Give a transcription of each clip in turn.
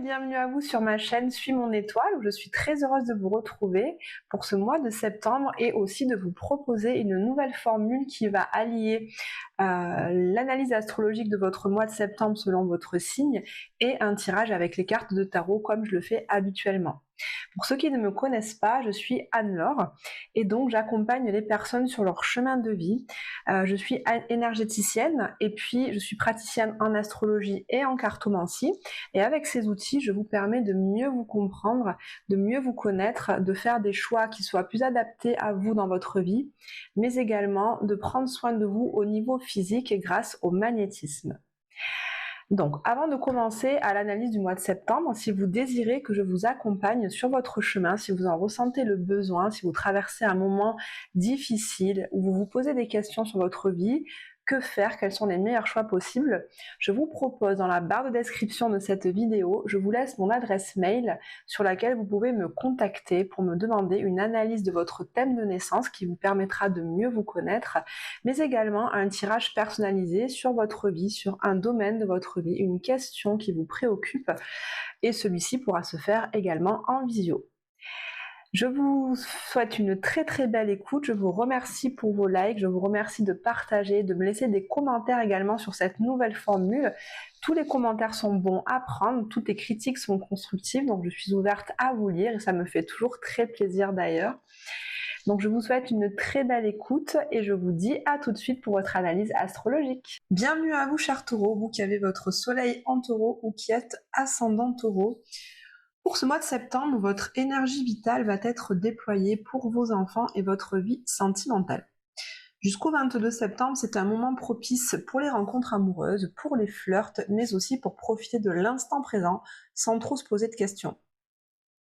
bienvenue à vous sur ma chaîne Suis mon étoile où je suis très heureuse de vous retrouver pour ce mois de septembre et aussi de vous proposer une nouvelle formule qui va allier l'analyse astrologique de votre mois de septembre selon votre signe et un tirage avec les cartes de tarot comme je le fais habituellement. Pour ceux qui ne me connaissent pas, je suis Anne-Laure et donc j'accompagne les personnes sur leur chemin de vie. Je suis énergéticienne et puis je suis praticienne en astrologie et en cartomancie. Et avec ces outils, je vous permets de mieux vous comprendre, de mieux vous connaître, de faire des choix qui soient plus adaptés à vous dans votre vie, mais également de prendre soin de vous au niveau physique grâce au magnétisme. Donc, avant de commencer à l'analyse du mois de septembre, si vous désirez que je vous accompagne sur votre chemin, si vous en ressentez le besoin, si vous traversez un moment difficile, où vous vous posez des questions sur votre vie, que faire, quels sont les meilleurs choix possibles, je vous propose dans la barre de description de cette vidéo, je vous laisse mon adresse mail sur laquelle vous pouvez me contacter pour me demander une analyse de votre thème de naissance qui vous permettra de mieux vous connaître, mais également un tirage personnalisé sur votre vie, sur un domaine de votre vie, une question qui vous préoccupe, et celui-ci pourra se faire également en visio. Je vous souhaite une très très belle écoute, je vous remercie pour vos likes, je vous remercie de partager, de me laisser des commentaires également sur cette nouvelle formule. Tous les commentaires sont bons à prendre, toutes les critiques sont constructives, donc je suis ouverte à vous lire et ça me fait toujours très plaisir d'ailleurs. Donc je vous souhaite une très belle écoute et je vous dis à tout de suite pour votre analyse astrologique. Bienvenue à vous chers taureaux, vous qui avez votre soleil en taureau ou qui êtes ascendant taureau. Pour ce mois de septembre, votre énergie vitale va être déployée pour vos enfants et votre vie sentimentale. Jusqu'au 22 septembre, c'est un moment propice pour les rencontres amoureuses, pour les flirts, mais aussi pour profiter de l'instant présent sans trop se poser de questions.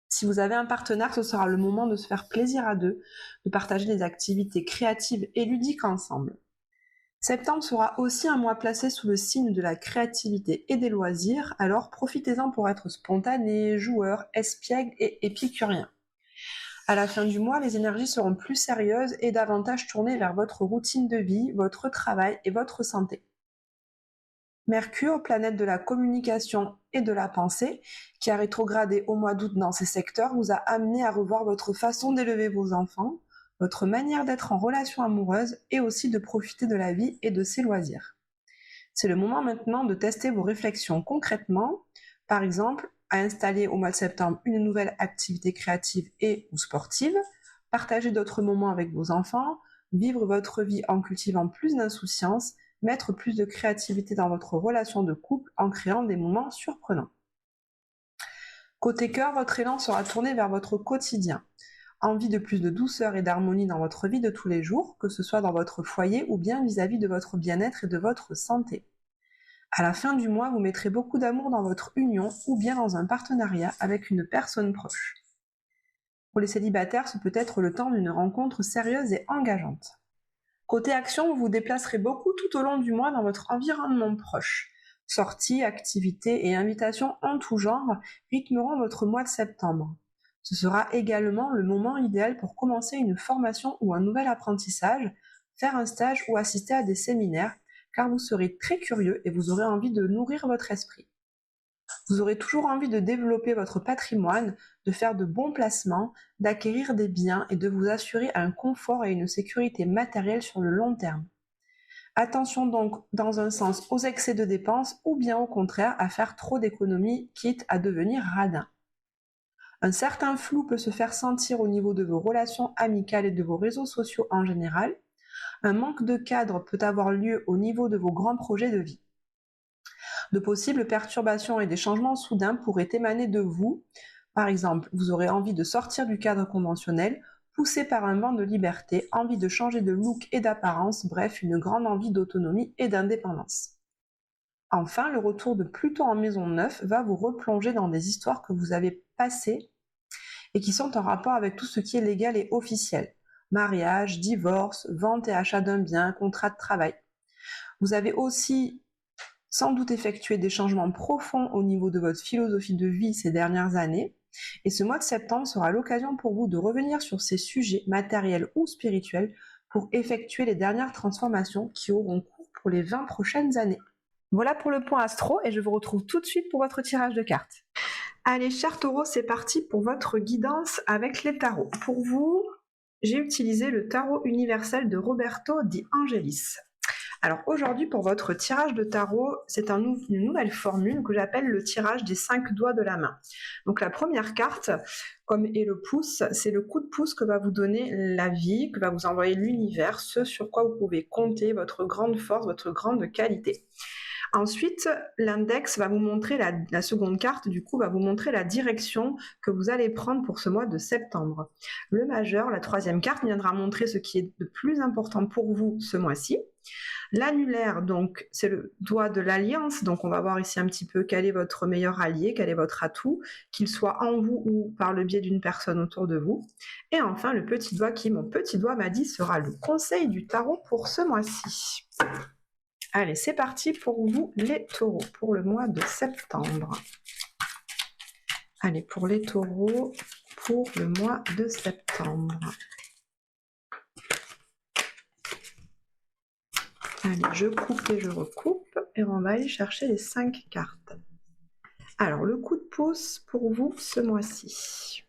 Si vous avez un partenaire, ce sera le moment de se faire plaisir à deux, de partager des activités créatives et ludiques ensemble. Septembre sera aussi un mois placé sous le signe de la créativité et des loisirs, alors profitez-en pour être spontané, joueur, espiègle et épicurien. À la fin du mois, les énergies seront plus sérieuses et davantage tournées vers votre routine de vie, votre travail et votre santé. Mercure, planète de la communication et de la pensée, qui a rétrogradé au mois d'août dans ces secteurs, vous a amené à revoir votre façon d'élever vos enfants, votre manière d'être en relation amoureuse et aussi de profiter de la vie et de ses loisirs. C'est le moment maintenant de tester vos réflexions concrètement, par exemple à installer au mois de septembre une nouvelle activité créative et ou sportive, partager d'autres moments avec vos enfants, vivre votre vie en cultivant plus d'insouciance, mettre plus de créativité dans votre relation de couple en créant des moments surprenants. Côté cœur, votre élan sera tourné vers votre quotidien. Envie de plus de douceur et d'harmonie dans votre vie de tous les jours, que ce soit dans votre foyer ou bien vis-à-vis de votre bien-être et de votre santé. À la fin du mois, vous mettrez beaucoup d'amour dans votre union ou bien dans un partenariat avec une personne proche. Pour les célibataires, ce peut être le temps d'une rencontre sérieuse et engageante. Côté action, vous vous déplacerez beaucoup tout au long du mois dans votre environnement proche. Sorties, activités et invitations en tout genre rythmeront votre mois de septembre. Ce sera également le moment idéal pour commencer une formation ou un nouvel apprentissage, faire un stage ou assister à des séminaires, car vous serez très curieux et vous aurez envie de nourrir votre esprit. Vous aurez toujours envie de développer votre patrimoine, de faire de bons placements, d'acquérir des biens et de vous assurer un confort et une sécurité matérielle sur le long terme. Attention donc dans un sens aux excès de dépenses ou bien au contraire à faire trop d'économies quitte à devenir radin. Un certain flou peut se faire sentir au niveau de vos relations amicales et de vos réseaux sociaux en général. Un manque de cadre peut avoir lieu au niveau de vos grands projets de vie. De possibles perturbations et des changements soudains pourraient émaner de vous. Par exemple, vous aurez envie de sortir du cadre conventionnel, poussé par un vent de liberté, envie de changer de look et d'apparence, bref, une grande envie d'autonomie et d'indépendance. Enfin, le retour de Pluton en maison 9 va vous replonger dans des histoires que vous avez passées et qui sont en rapport avec tout ce qui est légal et officiel. Mariage, divorce, vente et achat d'un bien, contrat de travail. Vous avez aussi sans doute effectué des changements profonds au niveau de votre philosophie de vie ces dernières années, et ce mois de septembre sera l'occasion pour vous de revenir sur ces sujets matériels ou spirituels pour effectuer les dernières transformations qui auront cours pour les 20 prochaines années. Voilà pour le point astro et je vous retrouve tout de suite pour votre tirage de cartes. Allez, cher Taureau, c'est parti pour votre guidance avec les tarots. Pour vous, j'ai utilisé le tarot universel de Roberto Di Angelis. Alors aujourd'hui, pour votre tirage de tarot, c'est une nouvelle formule que j'appelle le tirage des 5 doigts de la main. Donc la première carte, comme est le pouce, c'est le coup de pouce que va vous donner la vie, que va vous envoyer l'univers, ce sur quoi vous pouvez compter, votre grande force, votre grande qualité. Ensuite, l'index va vous montrer la seconde carte, du coup, va vous montrer la direction que vous allez prendre pour ce mois de septembre. Le majeur, la troisième carte, viendra montrer ce qui est de plus important pour vous ce mois-ci. L'annulaire, donc, c'est le doigt de l'alliance, donc on va voir ici un petit peu quel est votre meilleur allié, quel est votre atout, qu'il soit en vous ou par le biais d'une personne autour de vous. Et enfin, le petit doigt qui, mon petit doigt m'a dit, sera le conseil du tarot pour ce mois-ci. Allez, c'est parti pour vous les taureaux, pour le mois de septembre. Allez, pour les taureaux, pour le mois de septembre. Allez, je coupe et je recoupe, et on va aller chercher les 5 cartes. Alors, le coup de pouce pour vous ce mois-ci.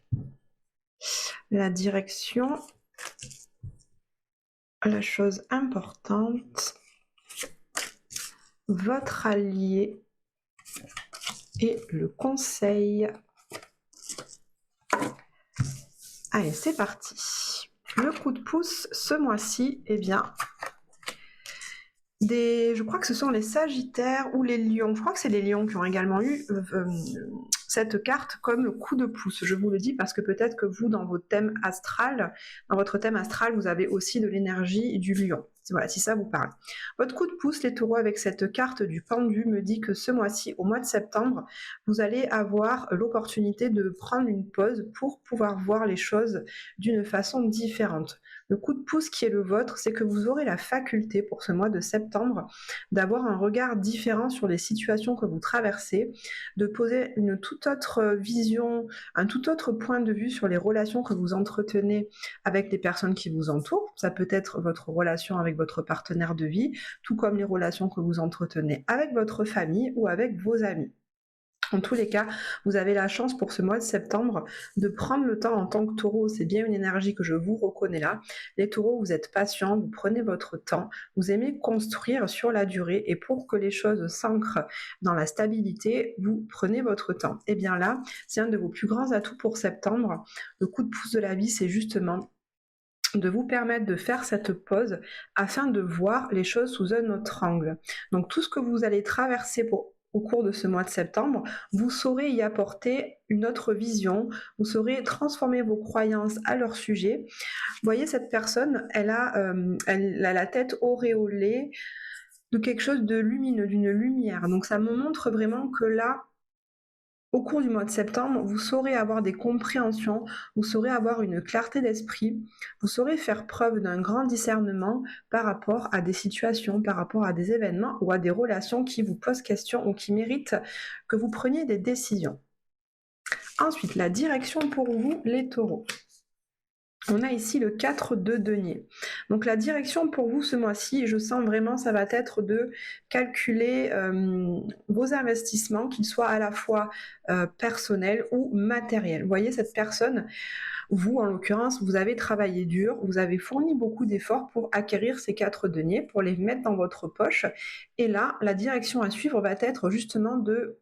La direction, la chose importante, votre allié et le conseil. Allez, c'est parti. Le coup de pouce ce mois-ci, eh bien, je crois que ce sont les Sagittaires ou les Lions. Je crois que c'est les Lions qui ont également eu cette carte comme le coup de pouce. Je vous le dis parce que peut-être que vous, dans votre thème astral, vous avez aussi de l'énergie du Lion. Voilà, si ça vous parle. Votre coup de pouce, les taureaux, avec cette carte du pendu, me dit que ce mois-ci, au mois de septembre, vous allez avoir l'opportunité de prendre une pause pour pouvoir voir les choses d'une façon différente. Le coup de pouce qui est le vôtre, c'est que vous aurez la faculté pour ce mois de septembre d'avoir un regard différent sur les situations que vous traversez, de poser une toute autre vision, un tout autre point de vue sur les relations que vous entretenez avec les personnes qui vous entourent. Ça peut être votre relation avec votre partenaire de vie, tout comme les relations que vous entretenez avec votre famille ou avec vos amis. En tous les cas, vous avez la chance pour ce mois de septembre de prendre le temps en tant que taureau. C'est bien une énergie que je vous reconnais là. Les taureaux, vous êtes patients, vous prenez votre temps, vous aimez construire sur la durée et pour que les choses s'ancrent dans la stabilité, vous prenez votre temps. Et bien là, c'est un de vos plus grands atouts pour septembre. Le coup de pouce de la vie, c'est justement de vous permettre de faire cette pause afin de voir les choses sous un autre angle. Donc tout ce que vous allez traverser au cours de ce mois de septembre, vous saurez y apporter une autre vision, vous saurez transformer vos croyances à leur sujet. Vous voyez, cette personne, elle a la tête auréolée de quelque chose de lumineux, d'une lumière. Donc ça me montre vraiment que là, au cours du mois de septembre, vous saurez avoir des compréhensions, vous saurez avoir une clarté d'esprit, vous saurez faire preuve d'un grand discernement par rapport à des situations, par rapport à des événements ou à des relations qui vous posent question ou qui méritent que vous preniez des décisions. Ensuite, la direction pour vous, les taureaux. On a ici le 4 de denier. Donc la direction pour vous ce mois-ci, je sens vraiment, ça va être de calculer vos investissements, qu'ils soient à la fois personnels ou matériels. Vous voyez, cette personne, vous en l'occurrence, vous avez travaillé dur, vous avez fourni beaucoup d'efforts pour acquérir ces 4 deniers, pour les mettre dans votre poche. Et là, la direction à suivre va être justement de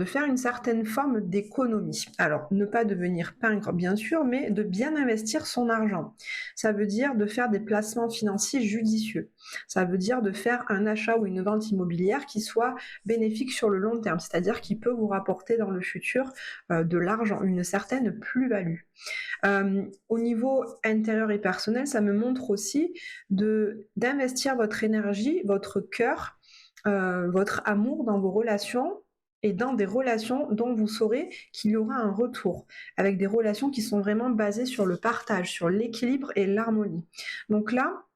faire une certaine forme d'économie. Alors, ne pas devenir pingre, bien sûr, mais de bien investir son argent. Ça veut dire de faire des placements financiers judicieux. Ça veut dire de faire un achat ou une vente immobilière qui soit bénéfique sur le long terme, c'est-à-dire qui peut vous rapporter dans le futur de l'argent, une certaine plus-value. Au niveau intérieur et personnel, ça me montre aussi d'investir votre énergie, votre cœur, votre amour dans vos relations, et dans des relations dont vous saurez qu'il y aura un retour, avec des relations qui sont vraiment basées sur le partage, sur l'équilibre et l'harmonie. Donc là,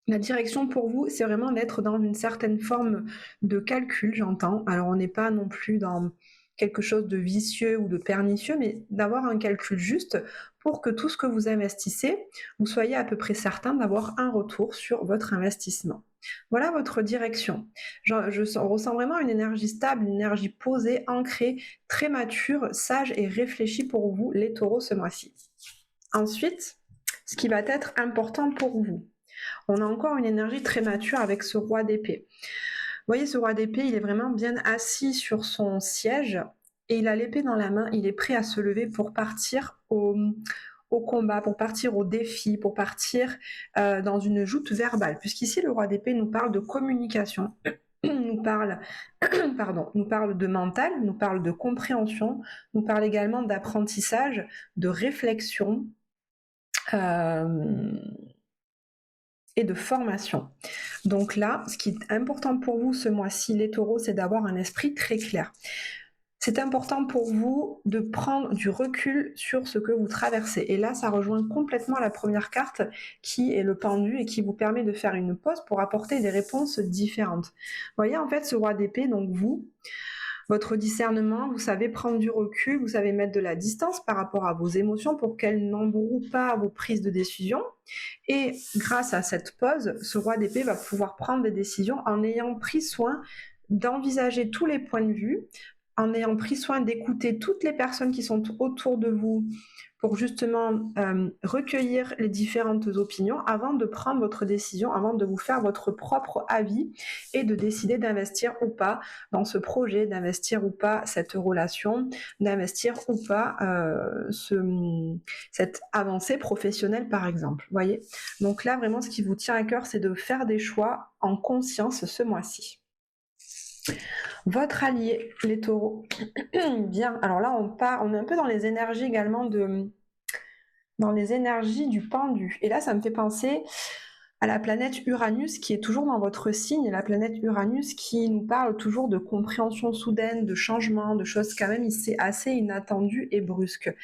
la direction pour vous, c'est vraiment d'être dans une certaine forme de calcul, j'entends. Alors on n'est pas non plus dans quelque chose de vicieux ou de pernicieux, mais d'avoir un calcul juste pour que tout ce que vous investissez, vous soyez à peu près certain d'avoir un retour sur votre investissement. Voilà votre direction. Je ressens vraiment une énergie stable, une énergie posée, ancrée, très mature, sage et réfléchie pour vous, les taureaux, ce mois-ci. Ensuite, ce qui va être important pour vous. On a encore une énergie très mature avec ce roi d'épée. Vous voyez, ce roi d'épée, il est vraiment bien assis sur son siège et il a l'épée dans la main, il est prêt à se lever pour partir au combat, pour partir au défi, pour partir dans une joute verbale. Puisqu'ici, le roi d'épée nous parle de communication, nous parle, nous parle de mental, nous parle de compréhension, nous parle également d'apprentissage, de réflexion et de formation. Donc là, ce qui est important pour vous ce mois-ci, les taureaux, c'est d'avoir un esprit très clair. C'est important pour vous de prendre du recul sur ce que vous traversez. Et là, ça rejoint complètement la première carte qui est le pendu et qui vous permet de faire une pause pour apporter des réponses différentes. Vous voyez, en fait, ce roi d'épée, donc vous, votre discernement, vous savez prendre du recul, vous savez mettre de la distance par rapport à vos émotions pour qu'elles n'embrouillent pas vos prises de décision. Et grâce à cette pause, ce roi d'épée va pouvoir prendre des décisions en ayant pris soin d'envisager tous les points de vue, en ayant pris soin d'écouter toutes les personnes qui sont autour de vous pour justement recueillir les différentes opinions avant de prendre votre décision, avant de vous faire votre propre avis et de décider d'investir ou pas dans ce projet, d'investir ou pas cette relation, d'investir ou pas cette avancée professionnelle par exemple. Voyez. Donc là vraiment ce qui vous tient à cœur c'est de faire des choix en conscience ce mois-ci. Votre allié, les taureaux. Bien, alors là on est un peu dans les énergies également dans les énergies du pendu. Et là ça me fait penser à la planète Uranus qui est toujours dans votre signe, la planète Uranus qui nous parle toujours de compréhension soudaine, de changement, de choses quand même assez inattendues et brusques.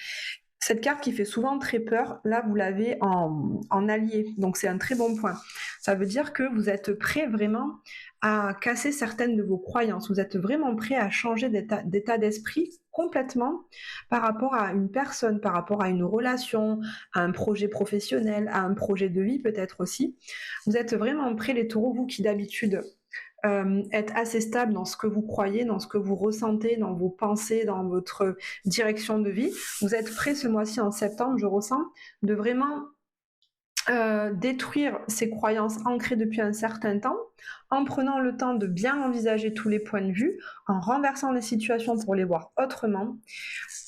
Cette carte qui fait souvent très peur, là vous l'avez en allié, donc c'est un très bon point. Ça veut dire que vous êtes prêt vraiment à casser certaines de vos croyances, vous êtes vraiment prêt à changer d'état d'esprit complètement par rapport à une personne, par rapport à une relation, à un projet professionnel, à un projet de vie peut-être aussi. Vous êtes vraiment prêt les taureaux, vous qui d'habitude être assez stable dans ce que vous croyez, dans ce que vous ressentez, dans vos pensées, dans votre direction de vie. Vous êtes prêt ce mois-ci en septembre, je ressens, de vraiment détruire ces croyances ancrées depuis un certain temps, en prenant le temps de bien envisager tous les points de vue, en renversant les situations pour les voir autrement,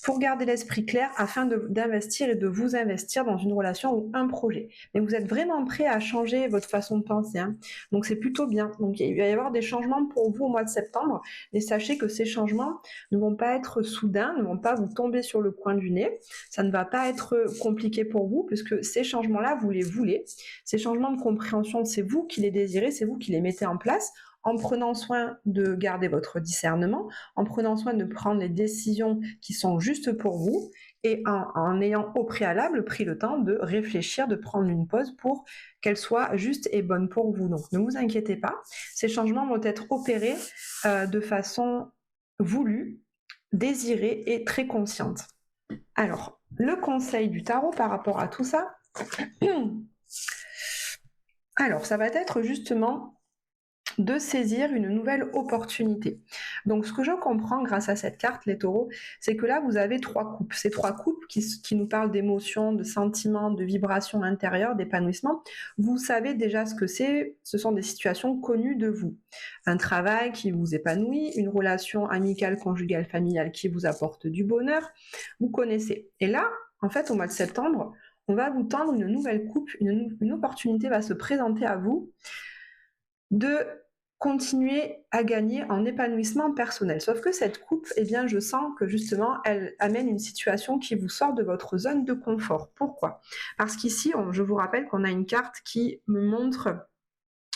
pour garder l'esprit clair afin d'investir et de vous investir dans une relation ou un projet. Mais vous êtes vraiment prêt à changer votre façon de penser, hein. Donc c'est plutôt bien. Donc il va y avoir des changements pour vous au mois de septembre, et sachez que ces changements ne vont pas être soudains, ne vont pas vous tomber sur le coin du nez, ça ne va pas être compliqué pour vous, puisque ces changements-là, vous les voulez. Ces changements de compréhension, c'est vous qui les désirez, c'est vous qui les mettez en place, en prenant soin de garder votre discernement, en prenant soin de prendre les décisions qui sont justes pour vous, et en ayant au préalable pris le temps de réfléchir, de prendre une pause pour qu'elle soit juste et bonne pour vous. Donc ne vous inquiétez pas, ces changements vont être opérés de façon voulue, désirée et très consciente. Alors, le conseil du tarot par rapport à tout ça, alors ça va être justement de saisir une nouvelle opportunité. Donc ce que je comprends grâce à cette carte, les taureaux, c'est que là vous avez 3 coupes. Ces 3 coupes qui nous parlent d'émotions, de sentiments, de vibrations intérieures, d'épanouissement, vous savez déjà ce que c'est, ce sont des situations connues de vous. Un travail qui vous épanouit, une relation amicale, conjugale, familiale qui vous apporte du bonheur, vous connaissez. Et là, en fait, au mois de septembre, on va vous tendre une nouvelle coupe, une opportunité va se présenter à vous de continuer à gagner en épanouissement personnel. Sauf que cette coupe, eh bien, je sens que justement, elle amène une situation qui vous sort de votre zone de confort. Pourquoi ? Parce qu'ici, je vous rappelle qu'on a une carte qui me montre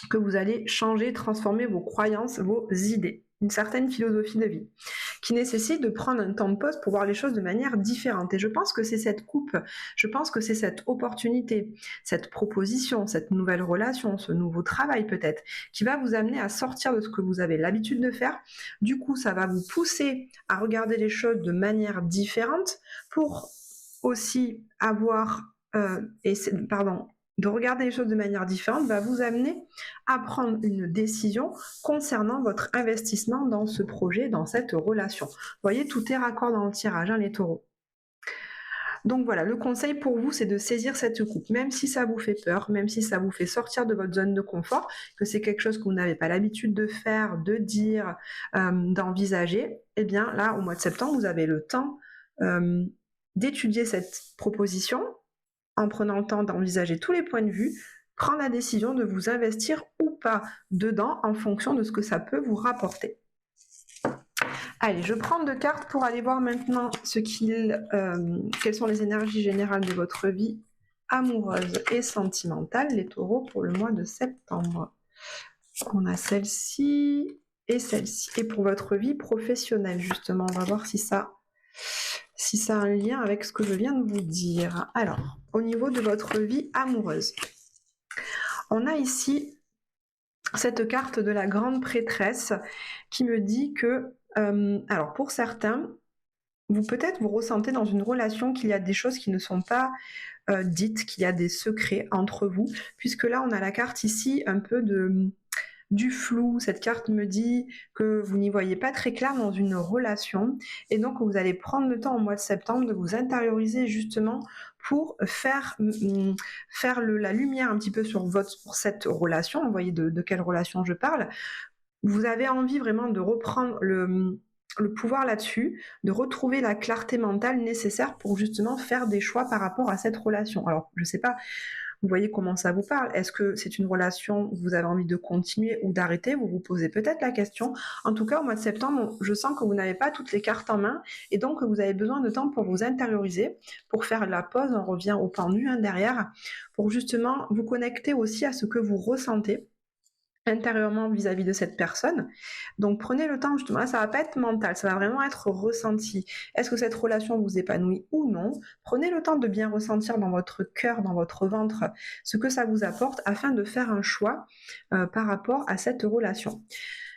que vous allez changer, transformer vos croyances, vos idées, une certaine philosophie de vie, qui nécessite de prendre un temps de pause pour voir les choses de manière différente. Et je pense que c'est cette coupe, je pense que c'est cette opportunité, cette proposition, cette nouvelle relation, ce nouveau travail peut-être, qui va vous amener à sortir de ce que vous avez l'habitude de faire. Du coup, ça va vous pousser à regarder les choses de manière différente pour aussi avoir, de regarder les choses de manière différente va vous amener à prendre une décision concernant votre investissement dans ce projet, dans cette relation. Vous voyez, tout est raccord dans le tirage, hein, les taureaux. Donc voilà, le conseil pour vous, c'est de saisir cette coupe, même si ça vous fait peur, même si ça vous fait sortir de votre zone de confort, que c'est quelque chose que vous n'avez pas l'habitude de faire, de dire, d'envisager. Eh bien là, au mois de septembre, vous avez le temps d'étudier cette proposition, en prenant le temps d'envisager tous les points de vue, prendre la décision de vous investir ou pas dedans en fonction de ce que ça peut vous rapporter. Allez, je prends 2 cartes pour aller voir maintenant quelles sont les énergies générales de votre vie amoureuse et sentimentale, les taureaux, pour le mois de septembre. On a celle-ci et celle-ci. Et pour votre vie professionnelle, justement, on va voir si ça a un lien avec ce que je viens de vous dire. Alors, au niveau de votre vie amoureuse, on a ici cette carte de la grande prêtresse qui me dit que, alors pour certains, vous ressentez dans une relation qu'il y a des choses qui ne sont pas dites, qu'il y a des secrets entre vous, puisque là on a la carte ici un peu du flou. Cette carte me dit que vous n'y voyez pas très clair dans une relation et donc vous allez prendre le temps au mois de septembre de vous intérioriser justement pour faire la lumière un petit peu sur cette relation. Vous voyez de quelle relation je parle. Vous avez envie vraiment de reprendre le pouvoir là-dessus, de retrouver la clarté mentale nécessaire pour justement faire des choix par rapport à cette relation. Alors, je ne sais pas, vous voyez comment ça vous parle. Est-ce que c'est une relation où vous avez envie de continuer ou d'arrêter? Vous vous posez peut-être la question. En tout cas, au mois de septembre, je sens que vous n'avez pas toutes les cartes en main et donc que vous avez besoin de temps pour vous intérioriser, pour faire la pause. On revient au pendu derrière, pour justement vous connecter aussi à ce que vous ressentez intérieurement vis-à-vis de cette personne. Donc prenez le temps, justement, ça va pas être mental, ça va vraiment être ressenti. Est-ce que cette relation vous épanouit ou non? Prenez le temps de bien ressentir dans votre cœur, dans votre ventre, ce que ça vous apporte afin de faire un choix par rapport à cette relation.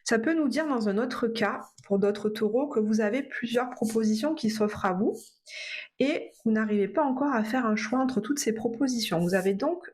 Ça peut nous dire dans un autre cas, pour d'autres taureaux, que vous avez plusieurs propositions qui s'offrent à vous et vous n'arrivez pas encore à faire un choix entre toutes ces propositions. Vous avez donc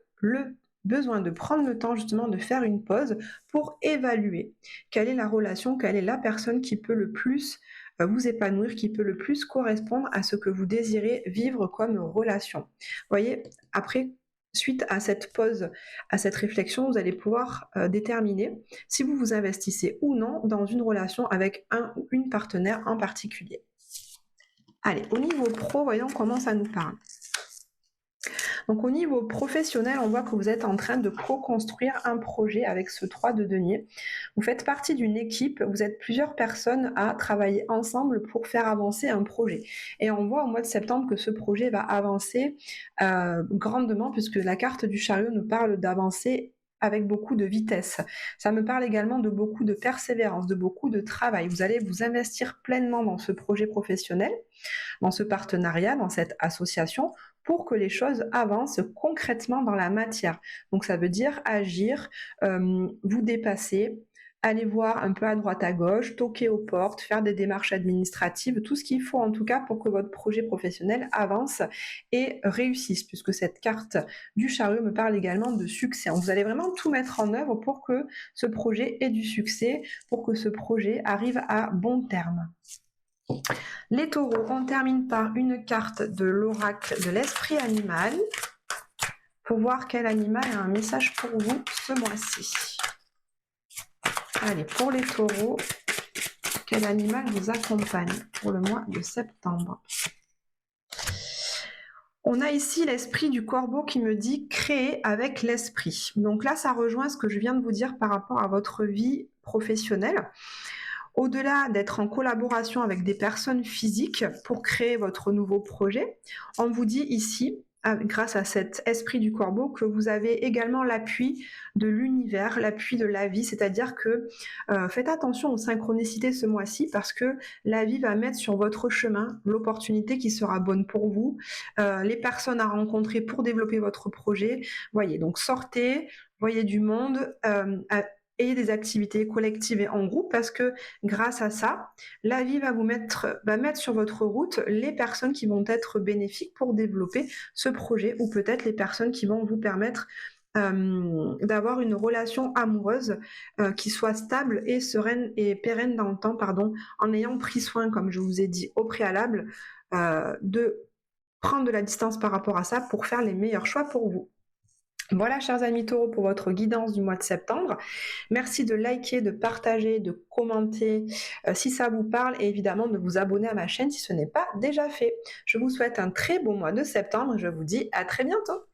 besoin de prendre le temps justement de faire une pause pour évaluer quelle est la relation, quelle est la personne qui peut le plus vous épanouir, qui peut le plus correspondre à ce que vous désirez vivre comme relation. Vous voyez, après, suite à cette pause, à cette réflexion, vous allez pouvoir déterminer si vous vous investissez ou non dans une relation avec un ou une partenaire en particulier. Allez, au niveau pro, voyons comment ça nous parle. Donc au niveau professionnel, on voit que vous êtes en train de co-construire un projet avec ce 3 de denier. Vous faites partie d'une équipe, vous êtes plusieurs personnes à travailler ensemble pour faire avancer un projet. Et on voit au mois de septembre que ce projet va avancer grandement puisque la carte du chariot nous parle d'avancer avec beaucoup de vitesse. Ça me parle également de beaucoup de persévérance, de beaucoup de travail. Vous allez vous investir pleinement dans ce projet professionnel, dans ce partenariat, dans cette association, pour que les choses avancent concrètement dans la matière. Donc ça veut dire agir, vous dépasser, aller voir un peu à droite à gauche, toquer aux portes, faire des démarches administratives, tout ce qu'il faut en tout cas pour que votre projet professionnel avance et réussisse, puisque cette carte du chariot me parle également de succès. Donc vous allez vraiment tout mettre en œuvre pour que ce projet ait du succès, pour que ce projet arrive à bon terme. Les taureaux, on termine par une carte de l'oracle de l'esprit animal pour voir quel animal a un message pour vous ce mois-ci. Allez, pour les taureaux, quel animal vous accompagne pour le mois de septembre? On a ici l'esprit du corbeau qui me dit créer avec l'esprit. Donc là, ça rejoint ce que je viens de vous dire par rapport à votre vie professionnelle. Au-delà d'être en collaboration avec des personnes physiques pour créer votre nouveau projet, on vous dit ici, grâce à cet esprit du corbeau, que vous avez également l'appui de l'univers, l'appui de la vie, c'est-à-dire que faites attention aux synchronicités ce mois-ci parce que la vie va mettre sur votre chemin l'opportunité qui sera bonne pour vous, les personnes à rencontrer pour développer votre projet. Voyez, donc sortez, voyez du monde, ayez des activités collectives et en groupe parce que grâce à ça, la vie va mettre sur votre route les personnes qui vont être bénéfiques pour développer ce projet ou peut-être les personnes qui vont vous permettre d'avoir une relation amoureuse qui soit stable et sereine et pérenne dans le temps, pardon, en ayant pris soin, comme je vous ai dit au préalable, de prendre de la distance par rapport à ça pour faire les meilleurs choix pour vous. Voilà, chers amis taureaux, pour votre guidance du mois de septembre. Merci de liker, de partager, de commenter si ça vous parle et évidemment de vous abonner à ma chaîne si ce n'est pas déjà fait. Je vous souhaite un très bon mois de septembre et je vous dis à très bientôt.